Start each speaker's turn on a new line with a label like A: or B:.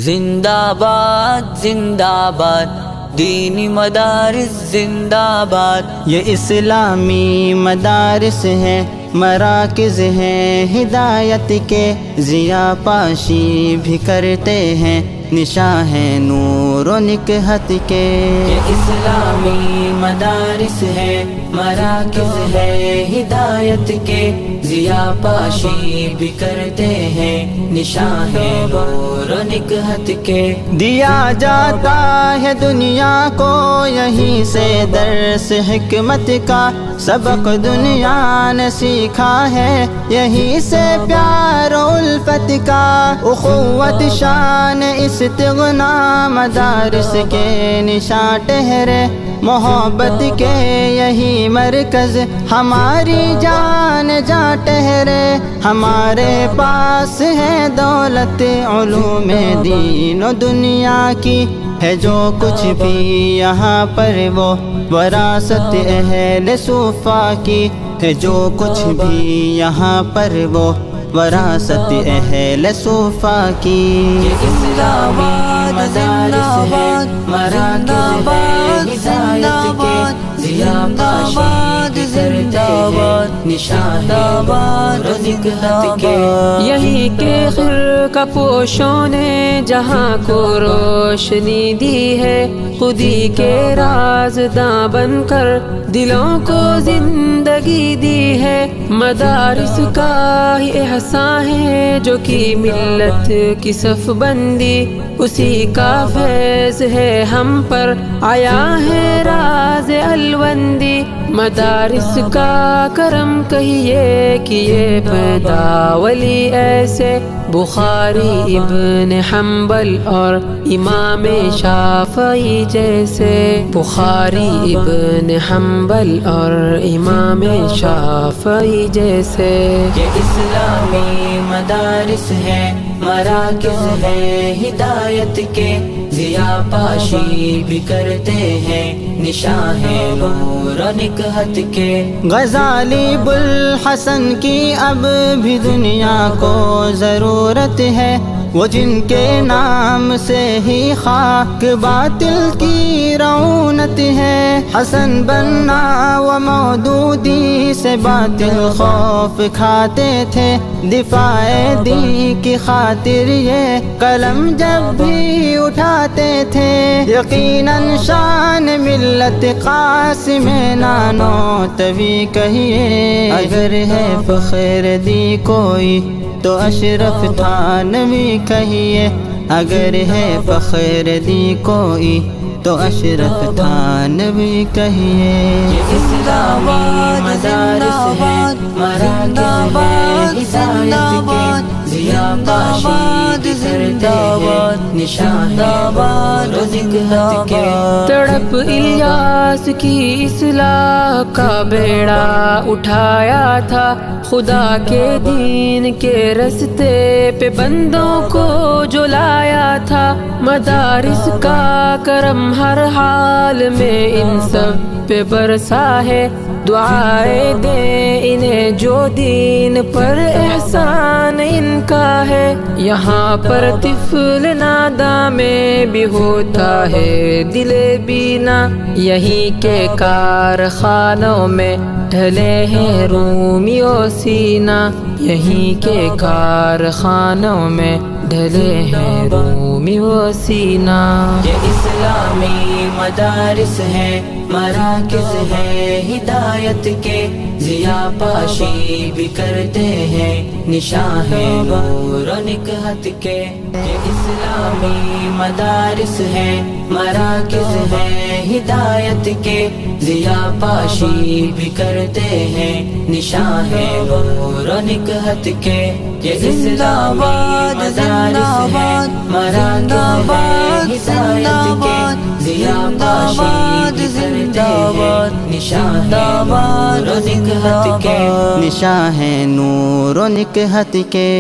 A: زندہ باد زندہ باد دینی مدارس زندہ باد۔
B: یہ اسلامی مدارس ہیں، مراکز ہیں ہدایت کے، ضیاء پاشی بھی کرتے ہیں، نشاں ہے نور و نکہت کے۔
A: یہ اسلامی مدارس ہے، مراکز ہے ہدایت کے، ضیاء پاشی بھی کرتے ہیں، نشاں ہے نور و نکہت کے۔
B: دیا جاتا ہے دنیا کو یہیں سے درس حکمت کا، سبق دنیا نے سیکھا ہے یہیں سے پیار و الفت کا، اخوت شان استغنا مدارس کے نشاں ٹہرے، محبت کے یہی مرکز ہماری جان جا ٹہرے، ہمارے پاس ہے دولت علوم دین و دنیا کی، ہے جو کچھ بھی یہاں پر وہ وراثت اہل صوفہ کی، ہے جو کچھ بھی یہاں پر وہ وراثت اہل صوفہ کی۔
A: یہ اسلامی مدارس ہے، مراکز ہے ہدایت کے، ضیاء پاشی کرتے ہیں، نشاں ہے نور و نکہت کے۔
C: یہی کے خرقہ پوشوں نے جہاں کو روشنی دی ہے، خودی کے رازداں بن کر دلوں کو زندگی دی ہے، مدارس کا ہی احسان ہے جو کی ملت کی صف بندی، اسی کا فیض ہے ہم پر آیا ہے راز الوندی، مدارس کا کرم کہیے کیے پیدا ولی ایسے، بخاری ابن حنبل اور امام شافعی جیسے، بخاری ابن حنبل اور امام شافعی جیسے۔
A: یہ اسلامی مدارس ہے، مراکز ہے ہدایت کے، ضیاء پاشی بھی کرتے ہیں، نشاں ہے نور و نکہت کے۔
B: غزالی بوالحسن کی اب بھی دنیا کو ضرورت ہے، وہ جن کے نام سے ہی خاک باطل کی رعونت ہے، حسن بنا و مودودی سے باطل خوف کھاتے تھے، دفاع دین کی خاطر یہ قلم جب بھی اٹھاتے تھے، یقیناً شان ملت قاسم نانو تبھی کہیے، اگر ہے فخر دی کوئی تو اشرف تھانوی کہیے، اگر ہے فخر دی کوئی تو اشرف تھانوی کہیے۔
A: یہ اسلامی مدارس ہے، مراکز ہے ہدایت کے، ضیاء پاشی کرتے ہیں، نشاں ہے نور و نکہت کے۔
C: تڑپ الیاس کی اصلاح کا بیڑا اٹھایا تھا، خدا کے دین کے رستے پہ بندوں کو جو لایا تھا، مدارس کا کرم ہر حال میں ان سب پہ برسا ہے، دعائیں دیں انہیں جو دین پر احسان ان کا ہے، یہاں پر طفل ناداں میں بھی ہوتا ہے دل بینا، یہیں کے کارخانوں میں ڈھلے ہیں رومی و سینا، یہیں کے کارخانوں میں ڈھلے ہیں رومی و سینا۔
A: یہ اسلامی مدارس ہے، مراکز ہے ہدایت کے، ضیاء پاشی بھی کرتے ہیں، نشاں ہے نور و نکہت کے۔ یہ اسلامی مدارس ہے، مراکز ہے ہدایت کے، ضیاء پاشی بھی کرتے ہیں، نشاں ہے نور و نکہت کے۔ یہ اسلامی مدارس ہے، مراکز ہے ہدایت کے، ضیاء پاشی بھی کرتے ہیں، نشاں ہے نور و نکہت کے۔
B: نشاں ہے نور و نکہت کے۔